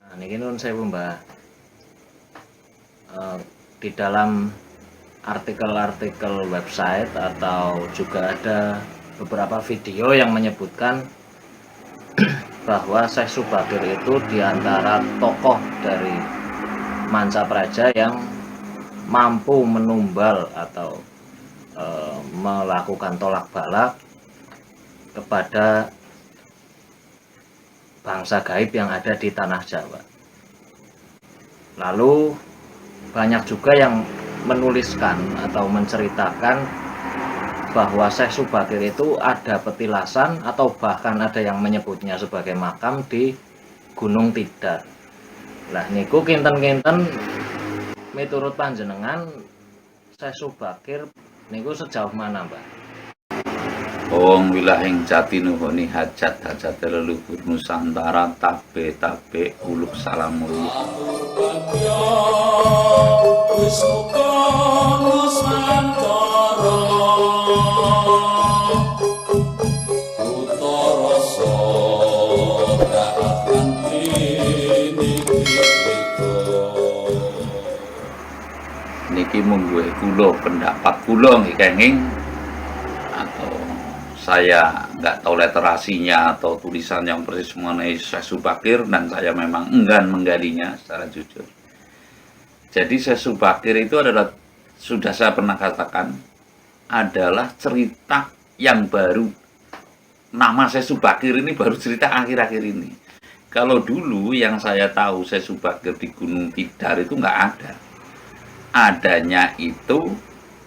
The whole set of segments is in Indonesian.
Nah, niki nun sewu Mbah. Di dalam artikel-artikel website atau juga ada beberapa video yang menyebutkan bahwa Syekh Subakir itu diantara tokoh dari Manca Praja yang mampu menumbal atau melakukan tolak balak kepada bangsa gaib yang ada di tanah Jawa. Lalu banyak juga yang menuliskan atau menceritakan bahwa Syekh Subakir itu ada petilasan atau bahkan ada yang menyebutnya sebagai makam di Gunung Tidar. Lah niku kinten-kinten miturut panjenengan Syekh Subakir niku sejauh mana, Mbak? Wong wilahing jati nuhuni hajat leluhur Nusantara tabe uluk salam uluk. Niki mungguh kula pendapat kula nggih kenging, atau saya nggak tahu literasinya atau tulisan yang persis mengenai Syekh Subakir, dan saya memang enggan menggalinya secara jujur. Jadi Syekh Subakir itu adalah, sudah saya pernah katakan, adalah cerita yang baru. Nama Syekh Subakir ini baru cerita akhir-akhir ini. Kalau dulu yang saya tahu Syekh Subakir di Gunung Tidar itu nggak ada. Adanya itu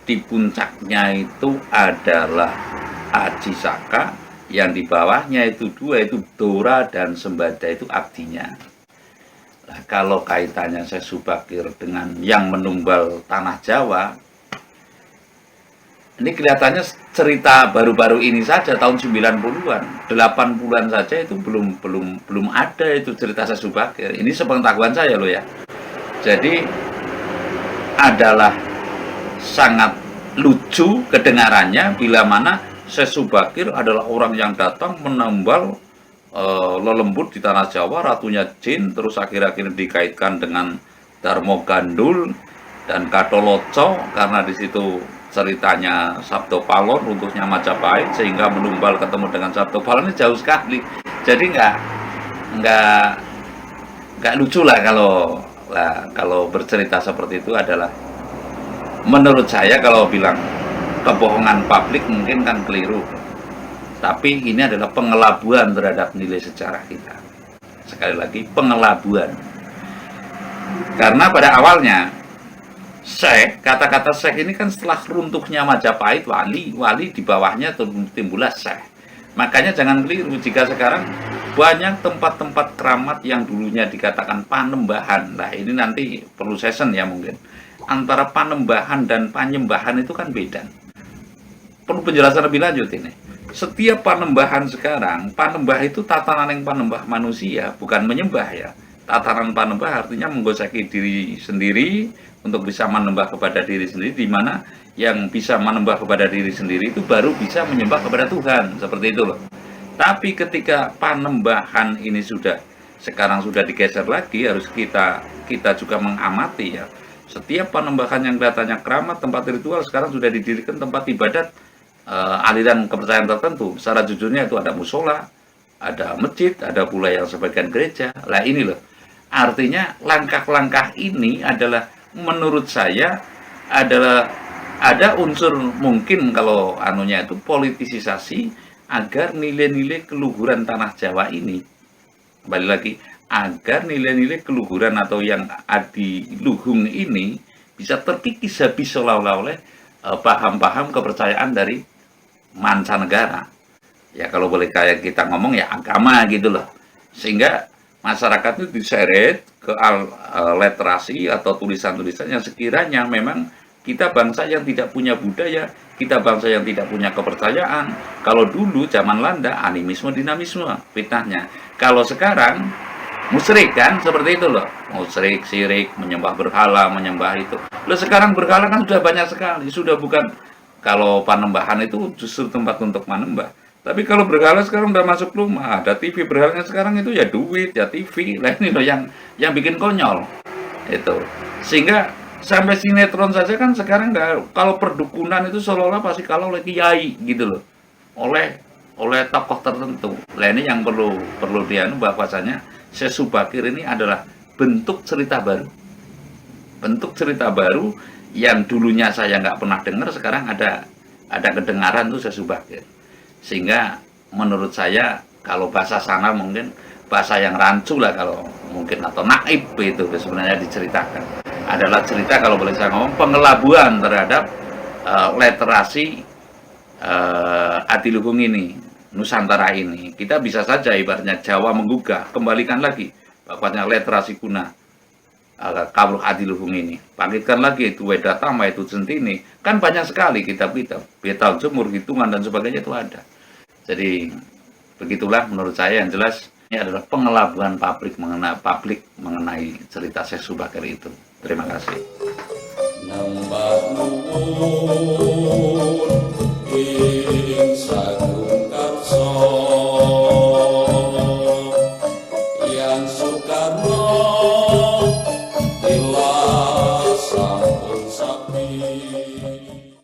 di puncaknya itu adalah Aji Saka, yang di bawahnya itu dua, itu Dora dan Sembada, itu abdinya. Nah, kalau kaitannya Syekh Subakir dengan yang menumbal tanah Jawa, ini kelihatannya cerita baru-baru ini saja, tahun 90-an, 80-an saja itu belum ada itu cerita Syekh Subakir. Ini sepengetahuan saya loh ya. Jadi adalah sangat lucu kedengarannya bila mana Syekh Subakir adalah orang yang datang menambal lelembut di tanah Jawa, ratunya jin, terus akhir-akhir dikaitkan dengan Darmo Gandul dan Katoloco, karena di situ ceritanya Sabdo Palon runtuhnya Majapahit sehingga menumbal ketemu dengan Sabdo Palon. Ini jauh sekali. Jadi nggak lucu lah kalau bercerita seperti itu. Adalah, menurut saya kalau bilang kebohongan publik mungkin kan keliru, tapi ini adalah pengelabuan terhadap nilai sejarah kita. Sekali lagi, pengelabuan. Karena pada awalnya Syekh, kata-kata Syekh ini kan setelah runtuhnya Majapahit, wali di bawahnya timbullah Syekh. Makanya jangan keliru jika sekarang banyak tempat-tempat keramat yang dulunya dikatakan panembahan. Nah, ini nanti perlu session ya mungkin. Antara panembahan dan panyembahan itu kan beda. Perlu penjelasan lebih lanjut ini. Setiap panembahan sekarang, panembah itu tatanan yang panembah manusia, bukan menyembah ya. Tatanan panembah artinya menggoseki diri sendiri untuk bisa menembah kepada diri sendiri, di mana yang bisa menembah kepada diri sendiri itu baru bisa menyembah kepada Tuhan, seperti itu loh. Tapi ketika panembahan ini sekarang sudah digeser lagi, harus kita juga mengamati ya. Setiap panembahan yang kelihatannya keramat, tempat ritual, sekarang sudah didirikan tempat ibadat aliran kepercayaan tertentu. Secara jujurnya itu ada musola, ada masjid, ada pula yang sebagian gereja. Lah ini loh. Artinya langkah-langkah ini adalah, menurut saya, adalah ada unsur mungkin kalau anunya itu politisasi agar nilai-nilai keluhuran tanah Jawa ini, kembali lagi, agar nilai-nilai keluhuran atau yang adiluhung ini bisa terkikis habis seolah-olah oleh paham-paham kepercayaan dari mancanegara. Ya kalau boleh kayak kita ngomong ya agama gitu loh. Sehingga masyarakat itu diseret ke literasi atau tulisan-tulisan yang sekiranya memang kita bangsa yang tidak punya budaya, kita bangsa yang tidak punya kepercayaan. Kalau dulu zaman Landa animisme dinamisme fitnahnya. Kalau sekarang musyrik kan seperti itu loh. Musyrik, syirik, menyembah berhala, menyembah itu. Loh sekarang berhala kan sudah banyak sekali, sudah bukan, kalau panembahan itu justru tempat untuk menembah. Tapi kalau berhala sekarang udah masuk rumah, ada TV, berhalanya sekarang itu ya duit, ya TV. Lah ini loh yang bikin konyol. Itu. Sehingga sampai sinetron saja kan sekarang nggak, kalau perdukunan itu seolah-olah pasti kalau oleh kiai gitu loh. Oleh tokoh tertentu. Lah ini yang perlu dianu bahwasanya Syekh Subakir ini adalah bentuk cerita baru. Bentuk cerita baru yang dulunya saya nggak pernah dengar, sekarang ada kedengaran tuh Syekh Subakir. Sehingga menurut saya kalau bahasa sana mungkin bahasa yang rancu lah kalau mungkin, atau naib itu sebenarnya diceritakan. Adalah cerita kalau boleh saya ngomong pengelabuan terhadap literasi Adiluhung ini, Nusantara ini. Kita bisa saja ibaratnya Jawa menggugah, kembalikan lagi bahwasanya literasi kuna Kawruh Adiluhung ini, bangkitkan lagi itu Wedatama, itu Centini, kan banyak sekali kitab-kitab, Betal Jemur, hitungan dan sebagainya itu ada. Jadi begitulah menurut saya, yang jelas ini adalah pengelabuan publik mengenai cerita Syekh Subakir itu. Terima kasih.